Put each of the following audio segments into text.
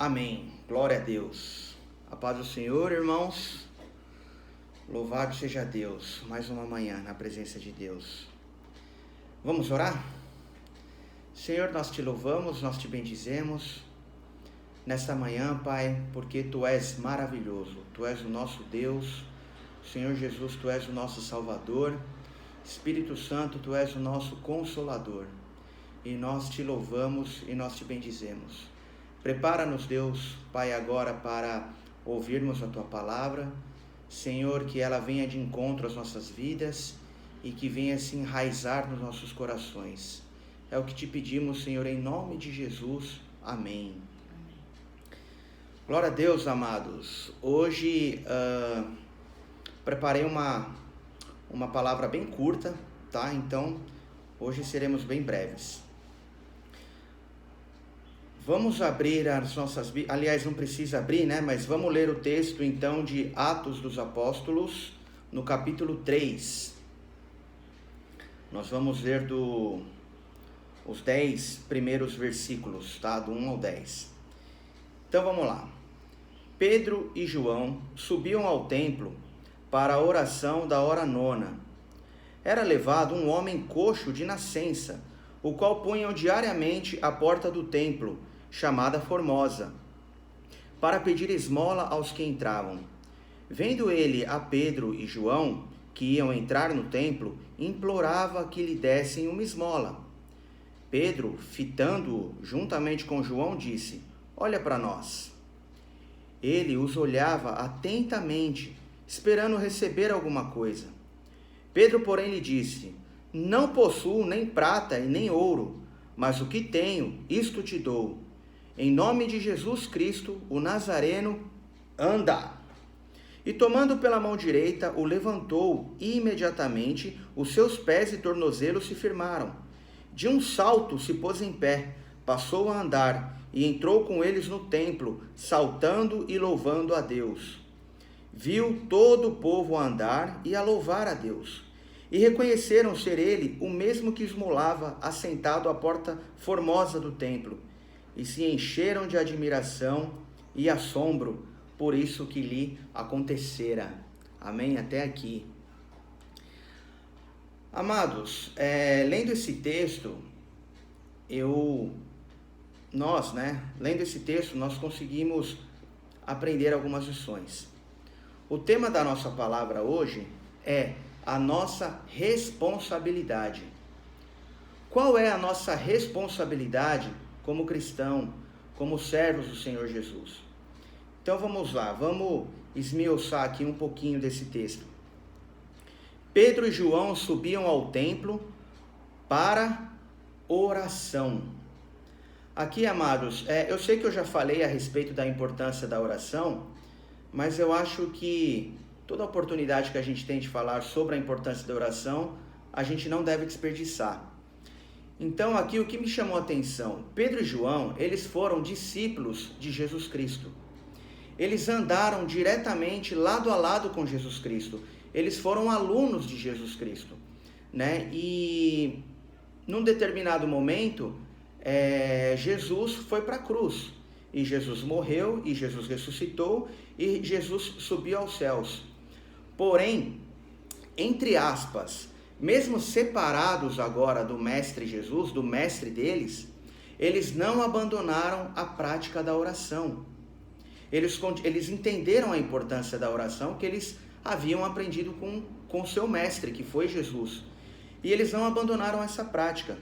Amém. Glória a Deus. A paz do Senhor, irmãos. Louvado seja Deus. Mais uma manhã na presença de Deus. Vamos orar? Senhor, nós te louvamos, nós te bendizemos nesta manhã, Pai, porque Tu és maravilhoso. Tu és o nosso Deus. Senhor Jesus, Tu és o nosso Salvador. Espírito Santo, Tu és o nosso Consolador. E nós te louvamos e nós te bendizemos. Prepara-nos, Deus, Pai, agora para ouvirmos a Tua palavra. Senhor, que ela venha de encontro às nossas vidas e que venha se enraizar nos nossos corações. É o que te pedimos, Senhor, em nome de Jesus. Amém. Glória a Deus, amados. Hoje preparei uma palavra bem curta, tá? Então, hoje seremos bem breves. Vamos abrir as nossas... Aliás, não precisa abrir, né? Mas vamos ler o texto, então, de Atos dos Apóstolos, no capítulo 3. Nós vamos ler os 10 primeiros versículos, tá? Do 1 ao 10. Então, vamos lá. Pedro e João subiam ao templo para a oração da hora nona. Era levado um homem coxo de nascença, o qual punham diariamente à porta do templo, chamada Formosa, para pedir esmola aos que entravam. Vendo ele a Pedro e João, que iam entrar no templo, implorava que lhe dessem uma esmola. Pedro, fitando-o juntamente com João, disse: "Olha para nós." Ele os olhava atentamente, esperando receber alguma coisa. Pedro, porém, lhe disse: "Não possuo nem prata e nem ouro, mas o que tenho, isto te dou. Em nome de Jesus Cristo, o Nazareno, anda." E tomando pela mão direita, o levantou, e imediatamente os seus pés e tornozelos se firmaram. De um salto se pôs em pé, passou a andar, e entrou com eles no templo, saltando e louvando a Deus. Viu todo o povo a andar e a louvar a Deus. E reconheceram ser ele o mesmo que esmolava assentado à porta formosa do templo. E se encheram de admiração e assombro por isso que lhe acontecera. Amém? Até aqui. Amados, lendo esse texto, nós conseguimos aprender algumas lições. O tema da nossa palavra hoje é a nossa responsabilidade. Qual é a nossa responsabilidade como cristão, como servos do Senhor Jesus? Então vamos lá, vamos esmiuçar aqui um pouquinho desse texto. Pedro e João subiam ao templo para oração. Aqui, amados, eu sei que eu já falei a respeito da importância da oração, mas eu acho que toda oportunidade que a gente tem de falar sobre a importância da oração, a gente não deve desperdiçar. Então, aqui o que me chamou a atenção, Pedro e João, eles foram discípulos de Jesus Cristo. Eles andaram diretamente lado a lado com Jesus Cristo. Eles foram alunos de Jesus Cristo, né? E num determinado momento, Jesus foi para a cruz. E Jesus morreu, e Jesus ressuscitou, e Jesus subiu aos céus. Porém, entre aspas, mesmo separados agora do Mestre Jesus, do Mestre deles, eles não abandonaram a prática da oração. Eles entenderam a importância da oração que eles haviam aprendido com o seu Mestre, que foi Jesus. E eles não abandonaram essa prática.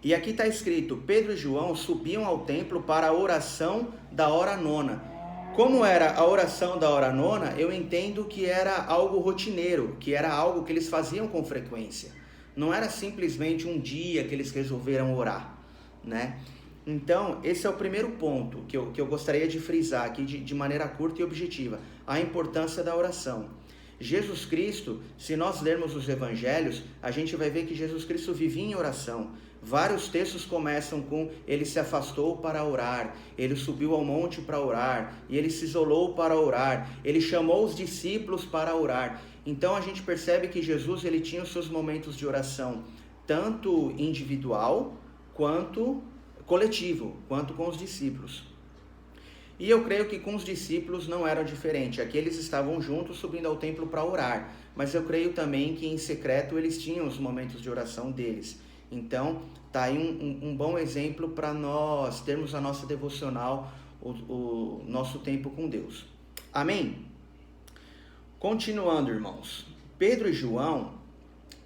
E aqui está escrito, Pedro e João subiam ao templo para a oração da hora nona. Como era a oração da hora nona, eu entendo que era algo rotineiro, que era algo que eles faziam com frequência. Não era simplesmente um dia que eles resolveram orar, né? Então, esse é o primeiro ponto que eu gostaria de frisar aqui de maneira curta e objetiva, a importância da oração. Jesus Cristo, se nós lermos os evangelhos, a gente vai ver que Jesus Cristo vivia em oração. Vários textos começam com ele se afastou para orar, ele subiu ao monte para orar, e ele se isolou para orar, ele chamou os discípulos para orar. Então a gente percebe que Jesus ele tinha os seus momentos de oração, tanto individual quanto coletivo, quanto com os discípulos. E eu creio que com os discípulos não era diferente. Aqui eles estavam juntos subindo ao templo para orar, mas eu creio também que em secreto eles tinham os momentos de oração deles. Então, tá aí um bom exemplo para nós termos a nossa devocional, o nosso tempo com Deus. Amém? Continuando, irmãos. Pedro e João,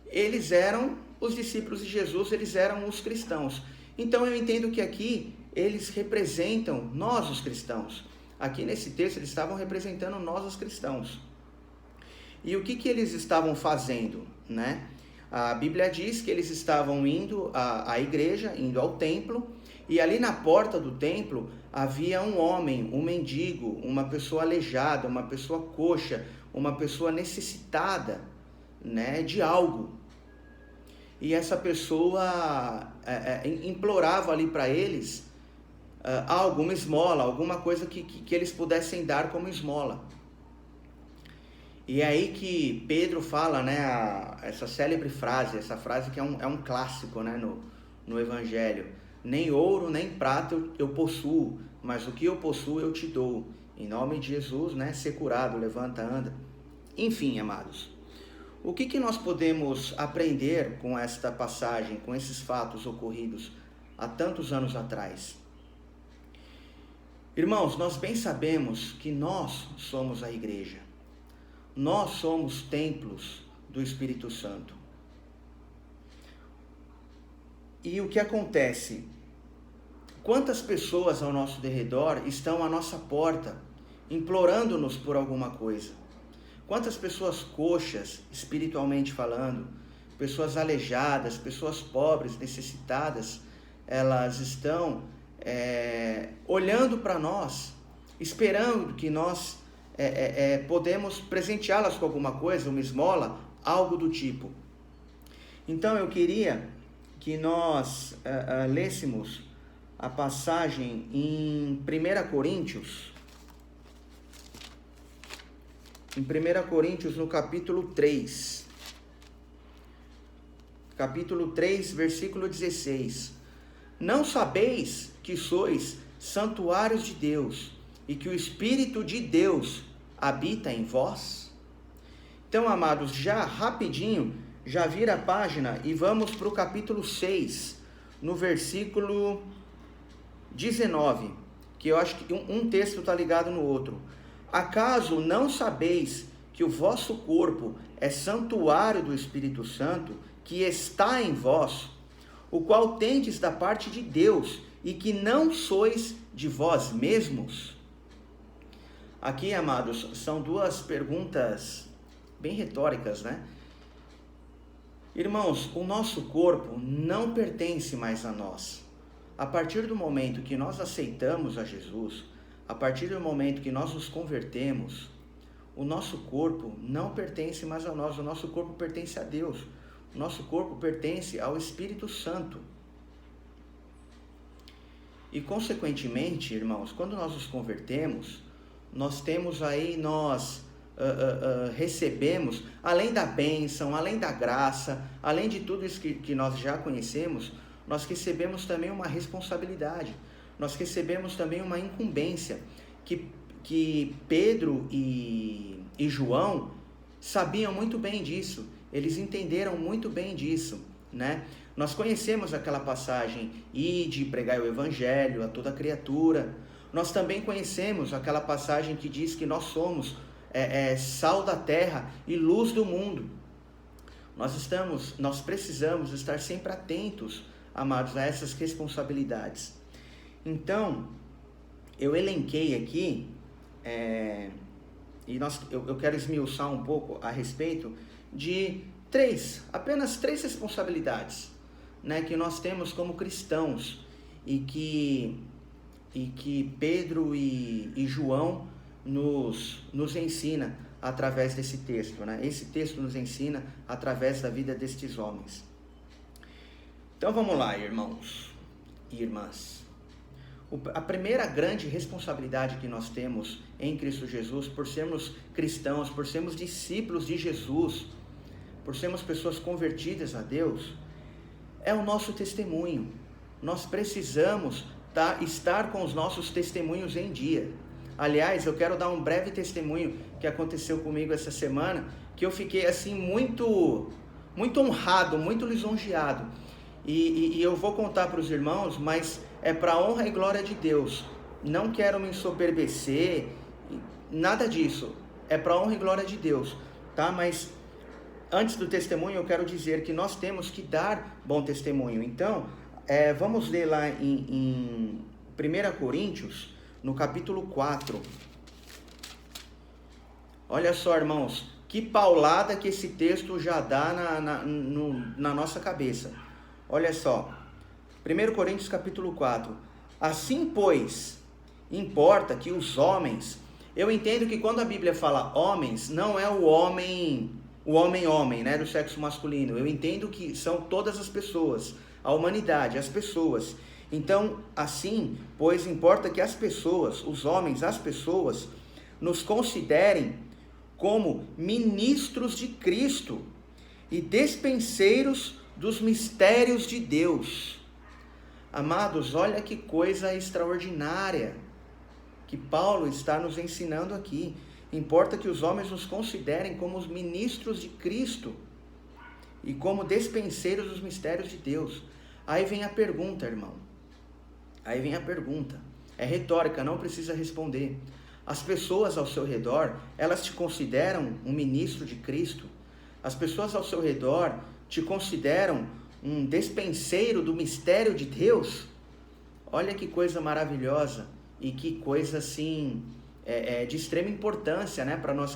eles eram os discípulos de Jesus, eles eram os cristãos. Então eu entendo que aqui eles representam nós, os cristãos. Aqui nesse texto eles estavam representando nós, os cristãos. E o que eles estavam fazendo, né? A Bíblia diz que eles estavam indo à igreja, indo ao templo, e ali na porta do templo havia um homem, um mendigo, uma pessoa aleijada, uma pessoa coxa, uma pessoa necessitada, né, de algo. E essa pessoa implorava ali para eles alguma esmola, alguma coisa que eles pudessem dar como esmola. E é aí que Pedro fala, né, essa célebre frase, essa frase que é um clássico, né, no Evangelho. Nem ouro, nem prata eu possuo, mas o que eu possuo eu te dou. Em nome de Jesus, né, ser curado, levanta, anda. Enfim, amados, o que nós podemos aprender com esta passagem, com esses fatos ocorridos há tantos anos atrás? Irmãos, nós bem sabemos que nós somos a igreja. Nós somos templos do Espírito Santo. E o que acontece? Quantas pessoas ao nosso derredor estão à nossa porta, implorando-nos por alguma coisa? Quantas pessoas coxas, espiritualmente falando, pessoas aleijadas, pessoas pobres, necessitadas, elas estão olhando para nós, esperando que nós podemos presenteá-las com alguma coisa, uma esmola, algo do tipo. Então eu queria que nós lêssemos a passagem em 1 Coríntios, no capítulo 3. Capítulo 3, versículo 16. Não sabeis que sois santuários de Deus e que o Espírito de Deus habita em vós? Então, amados, já rapidinho, já vira a página e vamos para o capítulo 6, no versículo 19, que eu acho que um texto está ligado no outro. Acaso não sabeis que o vosso corpo é santuário do Espírito Santo, que está em vós, o qual tendes da parte de Deus, e que não sois de vós mesmos? Aqui, amados, são duas perguntas bem retóricas, né? Irmãos, o nosso corpo não pertence mais a nós. A partir do momento que nós aceitamos a Jesus, a partir do momento que nós nos convertemos, o nosso corpo não pertence mais a nós, o nosso corpo pertence a Deus. O nosso corpo pertence ao Espírito Santo. E, consequentemente, irmãos, quando nós nos convertemos, nós temos aí, recebemos, além da bênção, além da graça, além de tudo isso que nós já conhecemos, nós recebemos também uma responsabilidade, nós recebemos também uma incumbência, que Pedro e João sabiam muito bem disso, eles entenderam muito bem disso, né? Nós conhecemos aquela passagem, ide e pregai o Evangelho a toda criatura. Nós também conhecemos aquela passagem que diz que nós somos sal da terra e luz do mundo. Nós precisamos estar sempre atentos, amados, a essas responsabilidades. Então, eu elenquei aqui, eu quero esmiuçar um pouco a respeito de apenas três responsabilidades, né, que nós temos como cristãos e que Pedro e João nos ensina através desse texto, né? Esse texto nos ensina através da vida destes homens. Então vamos lá, irmãos e irmãs. A primeira grande responsabilidade que nós temos em Cristo Jesus, por sermos cristãos, por sermos discípulos de Jesus, por sermos pessoas convertidas a Deus, é o nosso testemunho. Nós precisamos estar com os nossos testemunhos em dia. Aliás, eu quero dar um breve testemunho que aconteceu comigo essa semana, que eu fiquei assim muito honrado, muito lisonjeado. E eu vou contar para os irmãos, mas é para a honra e glória de Deus. Não quero me ensoberbecer, nada disso. É para a honra e glória de Deus, tá? Mas antes do testemunho, eu quero dizer que nós temos que dar bom testemunho. Então, vamos ler lá em 1 Coríntios, no capítulo 4. Olha só, irmãos, que paulada que esse texto já dá na nossa cabeça. Olha só, 1 Coríntios capítulo 4. Assim, pois, importa que os homens... Eu entendo que quando a Bíblia fala homens, não é o homem, né, do sexo masculino. Eu entendo que são todas as pessoas, a humanidade, as pessoas. Então, assim, pois importa que as pessoas, os homens, as pessoas, nos considerem como ministros de Cristo e despenseiros dos mistérios de Deus. Amados, olha que coisa extraordinária que Paulo está nos ensinando aqui. Importa que os homens nos considerem como os ministros de Cristo e como despenseiros dos mistérios de Deus. Aí vem a pergunta, irmão. Aí vem a pergunta. É retórica, não precisa responder. As pessoas ao seu redor, elas te consideram um ministro de Cristo? As pessoas ao seu redor te consideram um despenseiro do mistério de Deus? Olha que coisa maravilhosa e que coisa assim de extrema importância, né, para nós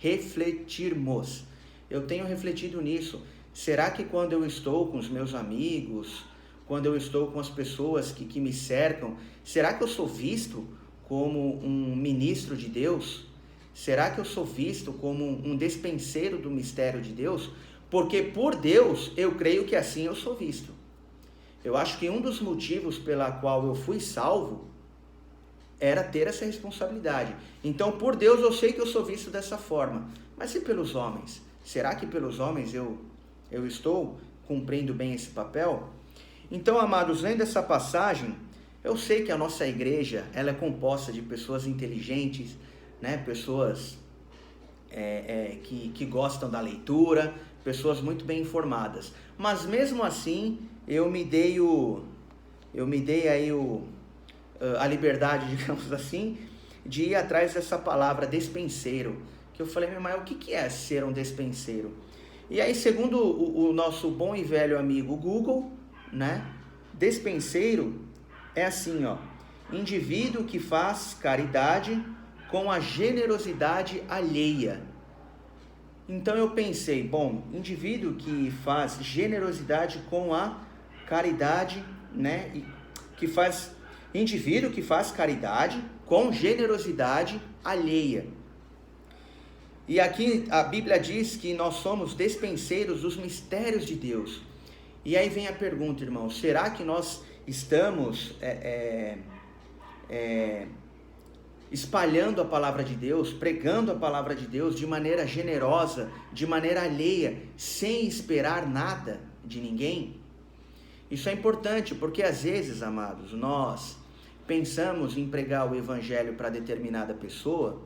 refletirmos. Eu tenho refletido nisso. Será que quando eu estou com os meus amigos, quando eu estou com as pessoas que me cercam, será que eu sou visto como um ministro de Deus? Será que eu sou visto como um despenseiro do mistério de Deus? Porque por Deus, eu creio que assim eu sou visto. Eu acho que um dos motivos pela qual eu fui salvo era ter essa responsabilidade. Então, por Deus, eu sei que eu sou visto dessa forma. Mas e pelos homens? Será que pelos homens eu estou cumprindo bem esse papel? Então, amados, lendo essa passagem, eu sei que a nossa igreja, ela é composta de pessoas inteligentes, né? Pessoas que gostam da leitura, pessoas muito bem informadas. Mas mesmo assim, eu me dei aí a liberdade, digamos assim, de ir atrás dessa palavra despenseiro, que eu falei, mas o que é ser um despenseiro? E aí, segundo o nosso bom e velho amigo Google, né, despenseiro é assim, ó, indivíduo que faz caridade com a generosidade alheia. Então eu pensei, bom, indivíduo que faz generosidade com a caridade, né, indivíduo que faz caridade com generosidade alheia. E aqui a Bíblia diz que nós somos despenseiros dos mistérios de Deus. E aí vem a pergunta, irmão, será que nós estamos espalhando a palavra de Deus, pregando a palavra de Deus de maneira generosa, de maneira alheia, sem esperar nada de ninguém? Isso é importante, porque às vezes, amados, nós pensamos em pregar o evangelho para determinada pessoa,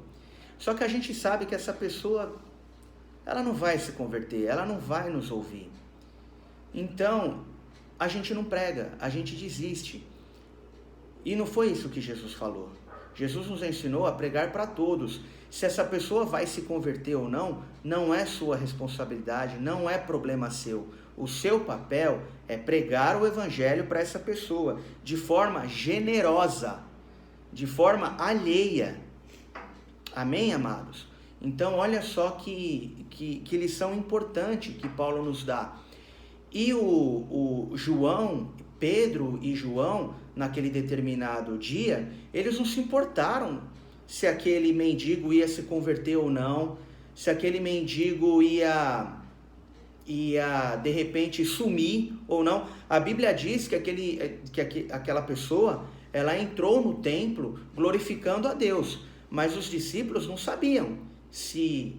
só que a gente sabe que essa pessoa, ela não vai se converter, ela não vai nos ouvir. Então, a gente não prega, a gente desiste. E não foi isso que Jesus falou. Jesus nos ensinou a pregar para todos. Se essa pessoa vai se converter ou não, não é sua responsabilidade, não é problema seu. O seu papel é pregar o evangelho para essa pessoa, de forma generosa, de forma alheia. Amém, amados? Então, olha só que lição importante que Paulo nos dá. E o João, Pedro e João, naquele determinado dia, eles não se importaram se aquele mendigo ia se converter ou não, se aquele mendigo ia de repente sumir ou não. A Bíblia diz que aquela pessoa, ela entrou no templo glorificando a Deus, mas os discípulos não sabiam se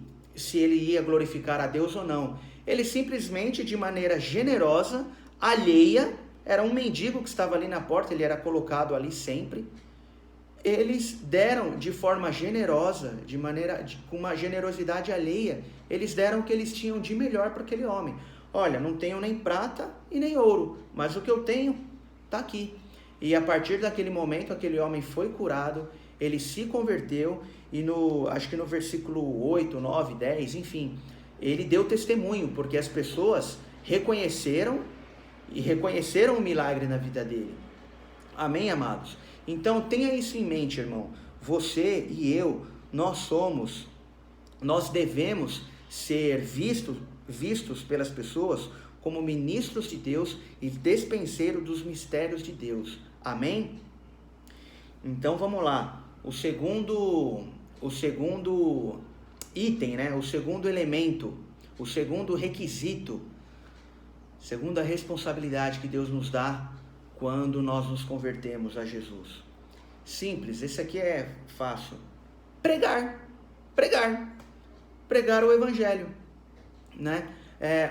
ele ia glorificar a Deus ou não. Ele simplesmente, de maneira generosa, alheia, era um mendigo que estava ali na porta, ele era colocado ali sempre. Eles deram de forma generosa, com uma generosidade alheia, eles deram o que eles tinham de melhor para aquele homem. Olha, não tenho nem prata e nem ouro, mas o que eu tenho está aqui. E a partir daquele momento, aquele homem foi curado, ele se converteu, e acho que no versículo 8, 9, 10, enfim, ele deu testemunho, porque as pessoas reconheceram o milagre na vida dele. Amém, amados? Então tenha isso em mente, irmão. Você e eu, nós devemos ser vistos pelas pessoas como ministros de Deus e despenseiros dos mistérios de Deus. Amém? Então vamos lá. O segundo item, né? O segundo elemento, o segundo requisito, segunda responsabilidade que Deus nos dá quando nós nos convertemos a Jesus. Simples, esse aqui é fácil. Pregar o evangelho, né?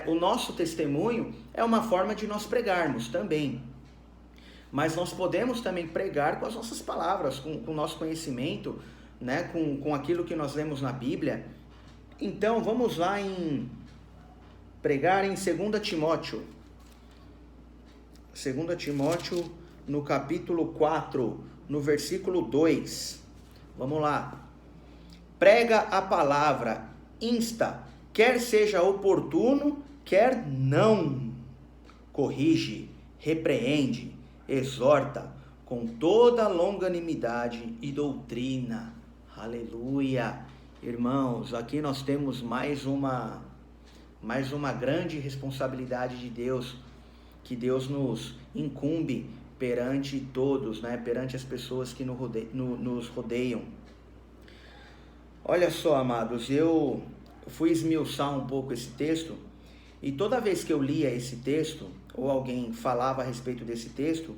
O nosso testemunho é uma forma de nós pregarmos também. Mas nós podemos também pregar com as nossas palavras, com o nosso conhecimento, né? Com aquilo que nós lemos na Bíblia. Então, vamos lá pregar em 2 Timóteo. 2 Timóteo, no capítulo 4, no versículo 2. Vamos lá. Prega a palavra, insta, quer seja oportuno, quer não. Corrige, repreende, exorta, com toda longanimidade e doutrina. Aleluia. Irmãos, aqui nós temos mais uma grande responsabilidade de Deus, que Deus nos incumbe perante todos, né? Perante as pessoas que nos rodeiam. Olha só, amados, eu fui esmiuçar um pouco esse texto, e toda vez que eu lia esse texto, ou alguém falava a respeito desse texto,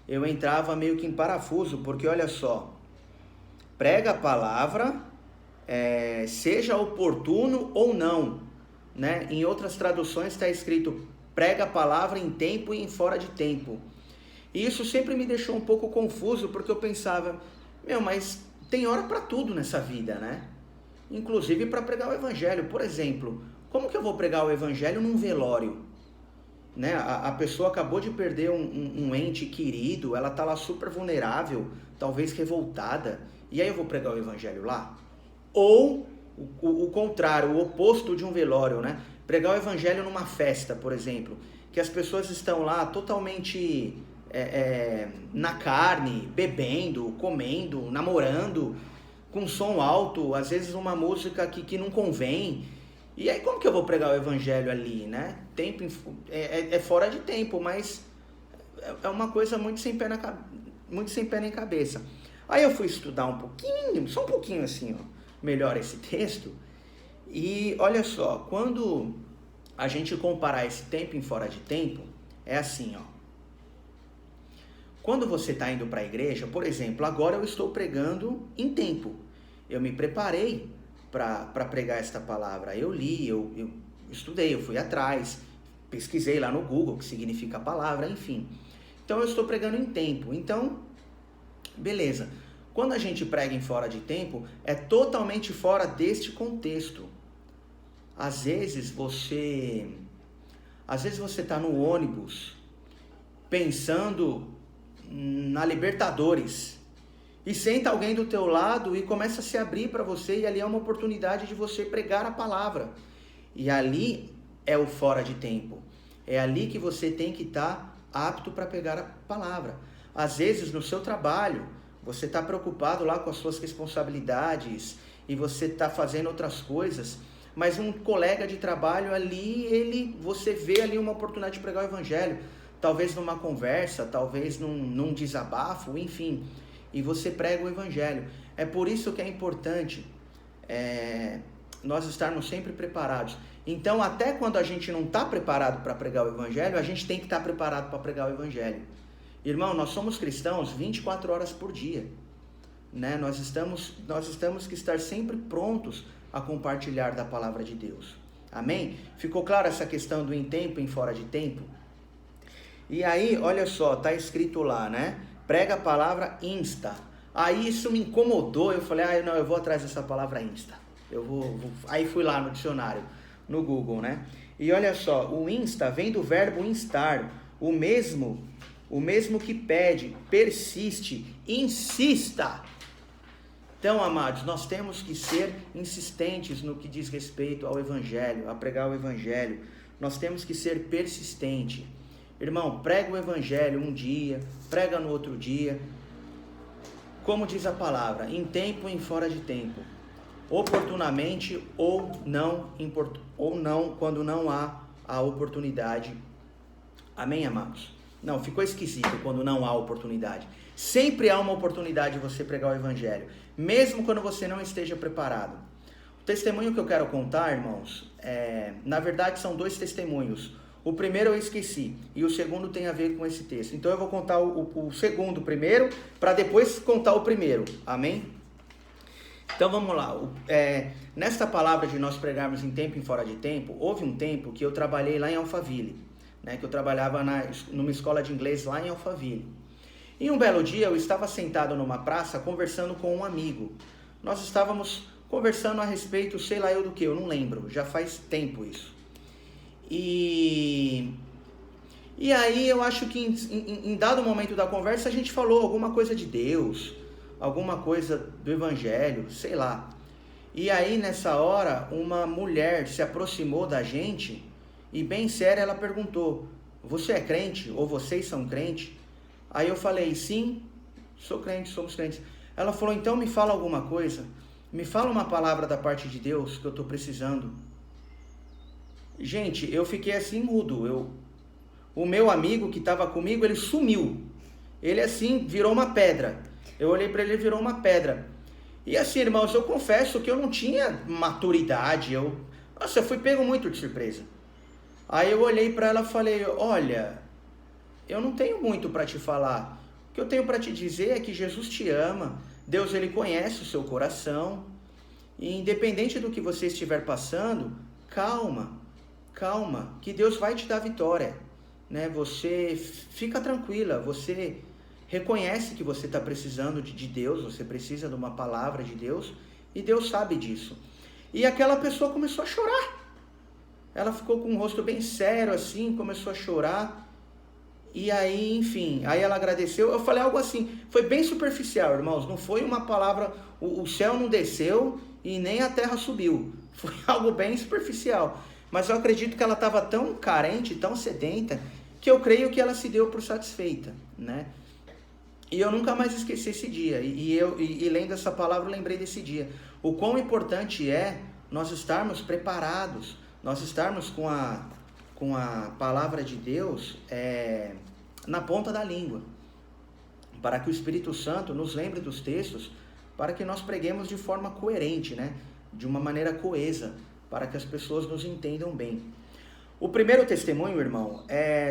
eu entrava meio que em parafuso, porque olha só, prega a palavra, seja oportuno ou não, né? Em outras traduções está escrito, prega a palavra em tempo e em fora de tempo. E isso sempre me deixou um pouco confuso, porque eu pensava, mas tem hora para tudo nessa vida, né? Inclusive para pregar o evangelho. Por exemplo, como que eu vou pregar o evangelho num velório? Né? A pessoa acabou de perder um ente querido, ela está lá super vulnerável, talvez revoltada, e aí eu vou pregar o evangelho lá? Ou o contrário, o oposto de um velório, né? Pregar o evangelho numa festa, por exemplo, que as pessoas estão lá totalmente na carne, bebendo, comendo, namorando, com som alto, às vezes uma música que não convém. E aí como que eu vou pregar o evangelho ali, né? Tempo é fora de tempo, mas é uma coisa muito sem pé nem cabeça. Aí eu fui estudar um pouquinho, só um pouquinho assim, ó, melhor esse texto, e olha só, quando a gente comparar esse tempo em fora de tempo, é assim, ó. Quando você está indo para a igreja, por exemplo, agora eu estou pregando em tempo. Eu me preparei para pregar esta palavra. Eu li, eu estudei, eu fui atrás, pesquisei lá no Google o que significa a palavra, enfim. Então eu estou pregando em tempo. Então, beleza. Quando a gente prega em fora de tempo, é totalmente fora deste contexto. Às vezes você está no ônibus pensando na Libertadores e senta alguém do teu lado e começa a se abrir para você, e ali é uma oportunidade de você pregar a palavra. E ali é o fora de tempo. É ali que você tem que estar apto para pregar a palavra. Às vezes no seu trabalho, você está preocupado lá com as suas responsabilidades e você está fazendo outras coisas, mas um colega de trabalho ali, você vê ali uma oportunidade de pregar o evangelho, talvez numa conversa, talvez num desabafo, enfim, e você prega o evangelho. É por isso que é importante nós estarmos sempre preparados. Então, até quando a gente não está preparado para pregar o evangelho, a gente tem que estar preparado para pregar o evangelho. Irmão, nós somos cristãos 24 horas por dia, né? Nós estamos que estar sempre prontos a compartilhar da palavra de Deus. Amém? Ficou claro essa questão do em tempo e em fora de tempo? E aí, olha só, tá escrito lá, né? Prega a palavra insta. Aí isso me incomodou, eu falei, não, eu vou atrás dessa palavra insta. Aí fui lá no dicionário, no Google, né? E olha só, o insta vem do verbo instar, o mesmo que pede, persiste, insista. Então, amados, nós temos que ser insistentes no que diz respeito ao Evangelho, a pregar o Evangelho. Nós temos que ser persistente. Irmão, prega o Evangelho um dia, prega no outro dia. Como diz a palavra, em tempo e em fora de tempo. Oportunamente ou não, quando não há a oportunidade. Amém, amados? Não, ficou esquisito quando não há oportunidade. Sempre há uma oportunidade de você pregar o Evangelho, mesmo quando você não esteja preparado. O testemunho que eu quero contar, irmãos, na verdade são 2 testemunhos. O primeiro eu esqueci e o segundo tem a ver com esse texto. Então eu vou contar o segundo primeiro, para depois contar o primeiro. Amém? Então vamos lá. Nesta palavra de nós pregarmos em tempo e fora de tempo, houve um tempo que eu trabalhei lá em Alphaville, né, que eu trabalhava numa escola de inglês lá em Alphaville. E um belo dia eu estava sentado numa praça conversando com um amigo. Nós estávamos conversando a respeito, sei lá eu do que, eu não lembro, já faz tempo isso. E aí eu acho que em dado momento da conversa a gente falou alguma coisa de Deus, alguma coisa do Evangelho, sei lá. E aí nessa hora uma mulher se aproximou da gente e bem séria ela perguntou, você é crente ou vocês são crentes? Aí eu falei, sim, sou crente, somos crentes. Ela falou, então me fala alguma coisa, me fala uma palavra da parte de Deus que eu estou precisando. Gente, eu fiquei assim mudo, o meu amigo que estava comigo, ele sumiu, ele assim virou uma pedra, eu olhei para ele, virou uma pedra. E assim, irmãos, eu confesso que eu não tinha maturidade, eu fui pego muito de surpresa. Aí eu olhei para ela e falei, olha, eu não tenho muito para te falar, o que eu tenho para te dizer é que Jesus te ama, Deus ele conhece o seu coração, e independente do que você estiver passando, calma, que Deus vai te dar vitória, né? Você fica tranquila, você reconhece que você está precisando de Deus, você precisa de uma palavra de Deus, e Deus sabe disso. E aquela pessoa começou a chorar, ela ficou com o rosto bem sério assim, começou a chorar, e aí, enfim, aí ela agradeceu, eu falei algo assim, foi bem superficial, irmãos, não foi uma palavra, o céu não desceu e nem a terra subiu, foi algo bem superficial. Mas eu acredito que ela estava tão carente, tão sedenta, que eu creio que ela se deu por satisfeita, né? E eu nunca mais esqueci esse dia. E lendo essa palavra, eu lembrei desse dia. O quão importante é nós estarmos preparados, nós estarmos com a palavra de Deus na ponta da língua, para que o Espírito Santo nos lembre dos textos, para que nós preguemos de forma coerente, né? De uma maneira coesa, para que as pessoas nos entendam bem. O primeiro testemunho, irmão,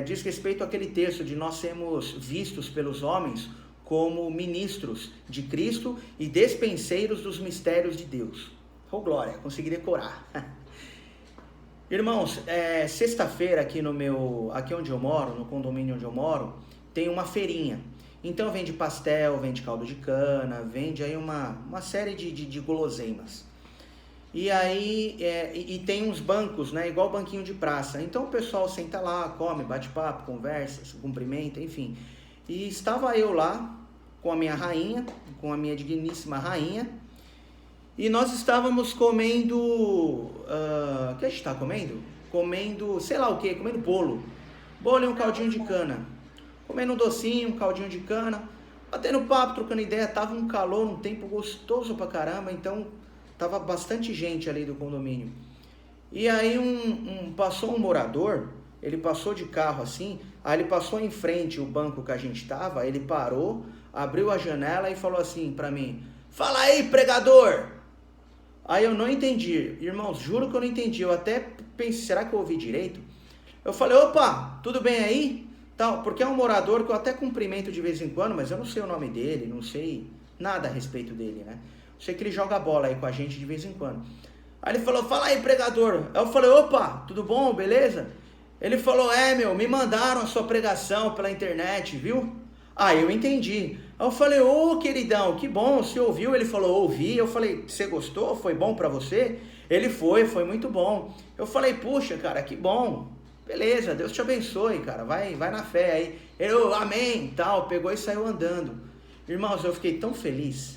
diz respeito àquele texto de nós sermos vistos pelos homens como ministros de Cristo e despenseiros dos mistérios de Deus. Oh, glória, consegui decorar. Irmãos, sexta-feira aqui onde eu moro, no condomínio onde eu moro, tem uma feirinha. Então vende pastel, vende caldo de cana, vende aí uma série de guloseimas. E aí, e tem uns bancos, né, igual banquinho de praça. Então o pessoal senta lá, come, bate papo, conversa, se cumprimenta, enfim. E estava eu lá com a minha rainha, com a minha digníssima rainha, e nós estávamos comendo, o que a gente está comendo? Comendo, sei lá o que, comendo bolo e um caldinho de cana. Comendo um docinho, um caldinho de cana, batendo papo, trocando ideia, tava um calor, um tempo gostoso pra caramba, então tava bastante gente ali do condomínio. E aí passou um morador, ele passou de carro assim, aí ele passou em frente o banco que a gente tava, ele parou, abriu a janela e falou assim pra mim, fala aí, pregador! Aí eu não entendi, irmãos, juro que eu não entendi, eu até pensei, será que eu ouvi direito? Eu falei, opa, tudo bem aí? Tal, porque é um morador que eu até cumprimento de vez em quando, mas eu não sei o nome dele, não sei nada a respeito dele, né? Sei que ele joga bola aí com a gente de vez em quando. Aí ele falou, fala aí, pregador. Aí eu falei, opa, tudo bom, beleza? Ele falou, me mandaram a sua pregação pela internet, viu? Aí eu entendi. Aí eu falei, queridão, que bom, você ouviu? Ele falou, ouvi. Eu falei, você gostou? Foi bom pra você? Ele foi muito bom. Eu falei, puxa, cara, que bom. Beleza, Deus te abençoe, cara, vai na fé aí. Ele, amém, tal, pegou e saiu andando. Irmãos, eu fiquei tão feliz,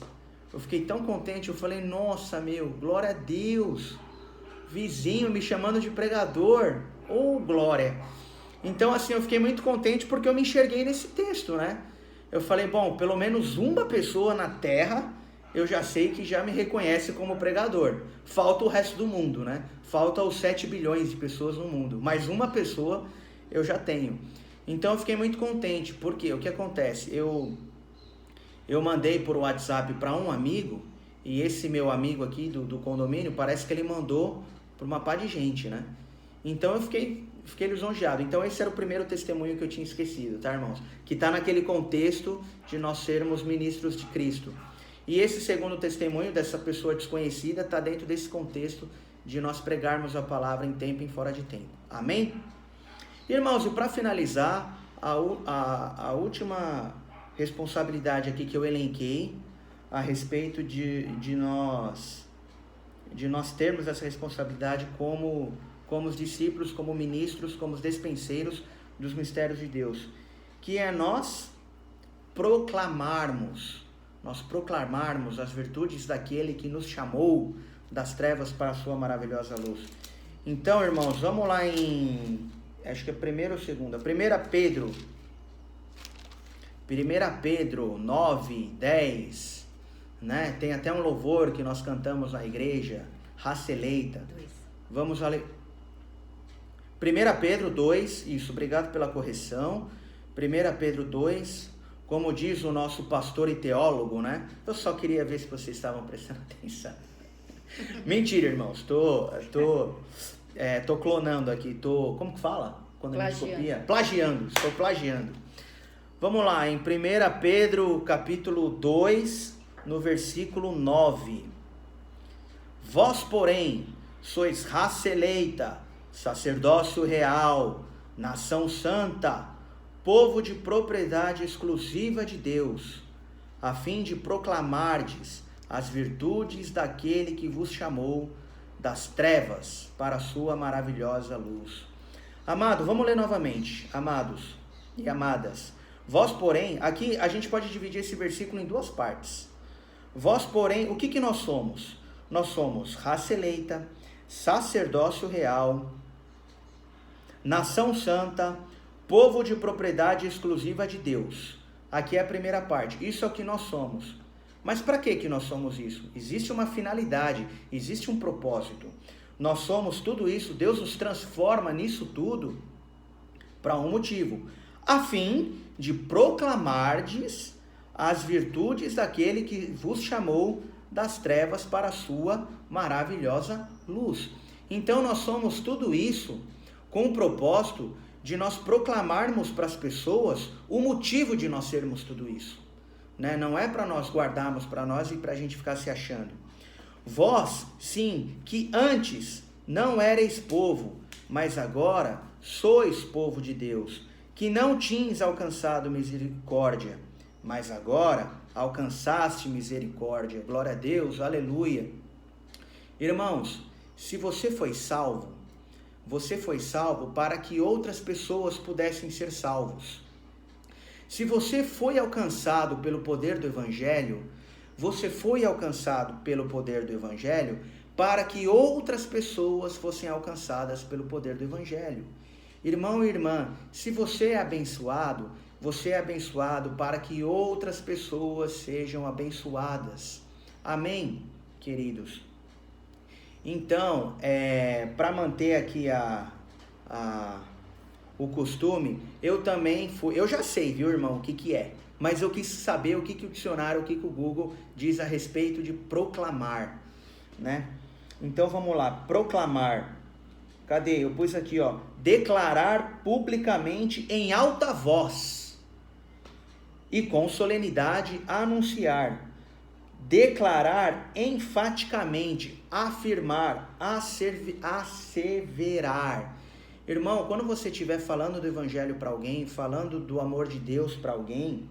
eu fiquei tão contente, eu falei, nossa, glória a Deus. Vizinho me chamando de pregador, glória. Então, assim, eu fiquei muito contente porque eu me enxerguei nesse texto, né? Eu falei, bom, pelo menos uma pessoa na terra, eu já sei que já me reconhece como pregador. Falta o resto do mundo, né? Falta os 7 bilhões de pessoas no mundo. Mas uma pessoa eu já tenho. Então, eu fiquei muito contente, porque o que acontece? Eu mandei por WhatsApp para um amigo, e esse meu amigo aqui do condomínio, parece que ele mandou para uma pá de gente, né? Então eu fiquei lisonjeado. Então esse era o primeiro testemunho que eu tinha esquecido, tá, irmãos? Que está naquele contexto de nós sermos ministros de Cristo. E esse segundo testemunho dessa pessoa desconhecida está dentro desse contexto de nós pregarmos a palavra em tempo e fora de tempo. Amém? Irmãos, e para finalizar, a última responsabilidade aqui que eu elenquei a respeito de nós termos essa responsabilidade como os discípulos, como ministros, como os despenseiros dos mistérios de Deus, que é nós proclamarmos as virtudes daquele que nos chamou das trevas para a sua maravilhosa luz. Então, irmãos, vamos lá em, acho que é 1ª ou 2ª, 1 Pedro 9, 10, né? Tem até um louvor que nós cantamos na igreja, raça eleita. Vamos a ler. 1 Pedro 2, isso, obrigado pela correção. 1 Pedro 2, como diz o nosso pastor e teólogo, né? Eu só queria ver se vocês estavam prestando atenção. Mentira, irmãos, tô clonando aqui, como que fala? Quando a gente copia? Estou plagiando. Vamos lá, em 1 Pedro capítulo 2, no versículo 9. Vós, porém, sois raça eleita, sacerdócio real, nação santa, povo de propriedade exclusiva de Deus, a fim de proclamardes as virtudes daquele que vos chamou das trevas para a sua maravilhosa luz. Amado, vamos ler novamente, amados e amadas. Vós, porém, aqui a gente pode dividir esse versículo em 2 partes. Vós, porém, o que nós somos? Nós somos raça eleita, sacerdócio real, nação santa, povo de propriedade exclusiva de Deus. Aqui é a primeira parte. Isso é o que nós somos. Mas para que nós somos isso? Existe uma finalidade, existe um propósito. Nós somos tudo isso, Deus nos transforma nisso tudo para um motivo, a fim de proclamardes as virtudes daquele que vos chamou das trevas para a sua maravilhosa luz. Então nós somos tudo isso com o propósito de nós proclamarmos para as pessoas o motivo de nós sermos tudo isso, né? Não é para nós guardarmos para nós e para a gente ficar se achando. Vós, sim, que antes não erais povo, mas agora sois povo de Deus, que não tinhas alcançado misericórdia, mas agora alcançaste misericórdia. Glória a Deus, aleluia. Irmãos, se você foi salvo para que outras pessoas pudessem ser salvos. Se você foi alcançado pelo poder do Evangelho, você foi alcançado pelo poder do Evangelho para que outras pessoas fossem alcançadas pelo poder do Evangelho. Irmão e irmã, se você é abençoado para que outras pessoas sejam abençoadas. Amém, queridos? Então, para manter aqui o costume, eu já sei, viu, irmão, o que é, mas eu quis saber o que o dicionário, o que o Google diz a respeito de proclamar, né? Então vamos lá, proclamar. Cadê? Eu pus aqui, ó, declarar publicamente em alta voz e com solenidade anunciar, declarar enfaticamente, afirmar, asseverar. Irmão, quando você estiver falando do evangelho para alguém, falando do amor de Deus para alguém,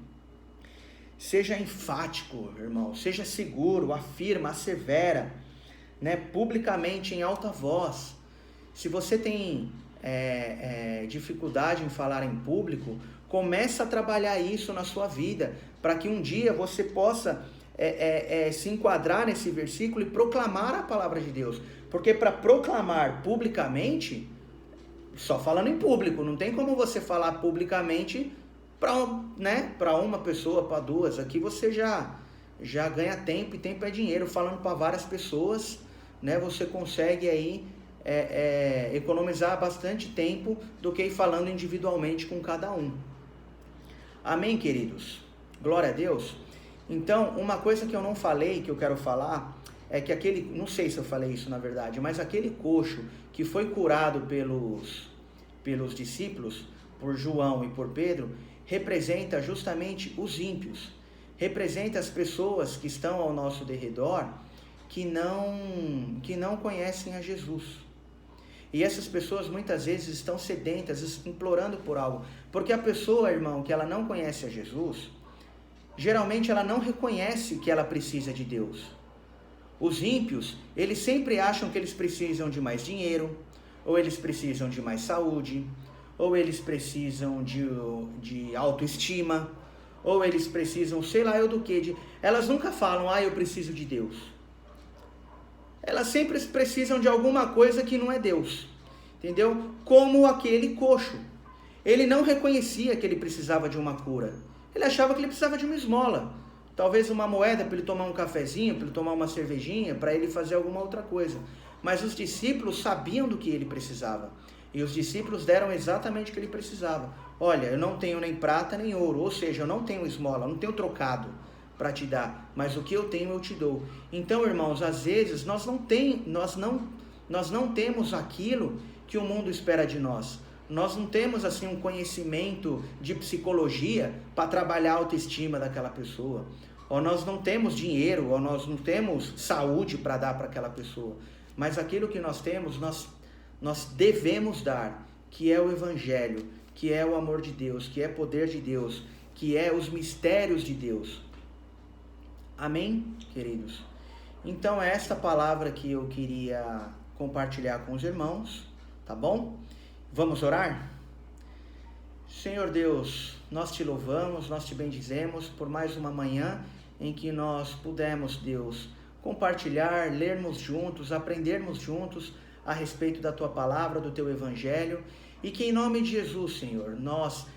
seja enfático, irmão, seja seguro, afirma, assevera, né, publicamente, em alta voz. Se você tem dificuldade em falar em público, começa a trabalhar isso na sua vida, para que um dia você possa se enquadrar nesse versículo e proclamar a palavra de Deus. Porque para proclamar publicamente, só falando em público, não tem como você falar publicamente para uma pessoa, para duas. Aqui você já ganha tempo, e tempo é dinheiro. Falando para várias pessoas, né, você consegue aí economizar bastante tempo do que ir falando individualmente com cada um. Amém, queridos? Glória a Deus. Então, uma coisa que eu não falei, que eu quero falar, é que não sei se eu falei isso na verdade, mas aquele coxo que foi curado pelos discípulos, por João e por Pedro, representa justamente os ímpios, representa as pessoas que estão ao nosso derredor, que não conhecem a Jesus. E essas pessoas muitas vezes estão sedentas, implorando por algo, porque a pessoa, irmão, que ela não conhece a Jesus, geralmente ela não reconhece que ela precisa de Deus. Os ímpios, eles sempre acham que eles precisam de mais dinheiro, ou eles precisam de mais saúde, ou eles precisam de autoestima, ou eles precisam, sei lá eu do que. Elas nunca falam, eu preciso de Deus. Elas sempre precisam de alguma coisa que não é Deus, entendeu? Como aquele coxo. Ele não reconhecia que ele precisava de uma cura. Ele achava que ele precisava de uma esmola. Talvez uma moeda para ele tomar um cafezinho, para ele tomar uma cervejinha, para ele fazer alguma outra coisa. Mas os discípulos sabiam do que ele precisava. E os discípulos deram exatamente o que ele precisava. Olha, eu não tenho nem prata nem ouro, ou seja, eu não tenho esmola, não tenho trocado para te dar, mas o que eu tenho eu te dou. Então, irmãos, às vezes nós não temos aquilo que o mundo espera de nós. Nós não temos assim um conhecimento de psicologia para trabalhar a autoestima daquela pessoa. Ou nós não temos dinheiro, ou nós não temos saúde para dar para aquela pessoa. Mas aquilo que nós temos, nós devemos dar, que é o Evangelho, que é o amor de Deus, que é poder de Deus, que é os mistérios de Deus. Amém, queridos? Então, é esta palavra que eu queria compartilhar com os irmãos, tá bom? Vamos orar? Senhor Deus, nós te louvamos, nós te bendizemos por mais uma manhã em que nós pudemos, Deus, compartilhar, lermos juntos, aprendermos juntos a respeito da tua palavra, do teu evangelho, e que em nome de Jesus, Senhor,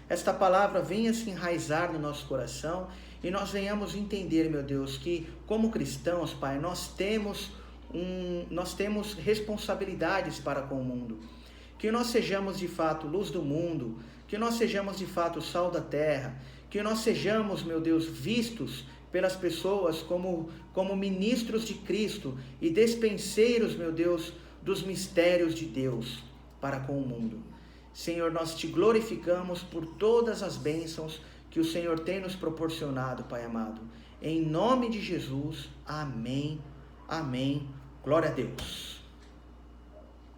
esta palavra venha se enraizar no nosso coração e nós venhamos entender, meu Deus, que como cristãos, Pai, nós temos responsabilidades para com o mundo. Que nós sejamos de fato luz do mundo, que nós sejamos de fato sal da terra, que nós sejamos, meu Deus, vistos pelas pessoas como ministros de Cristo e despenseiros, meu Deus, dos mistérios de Deus para com o mundo. Senhor, nós te glorificamos por todas as bênçãos que o Senhor tem nos proporcionado, Pai amado. Em nome de Jesus, amém, amém, glória a Deus.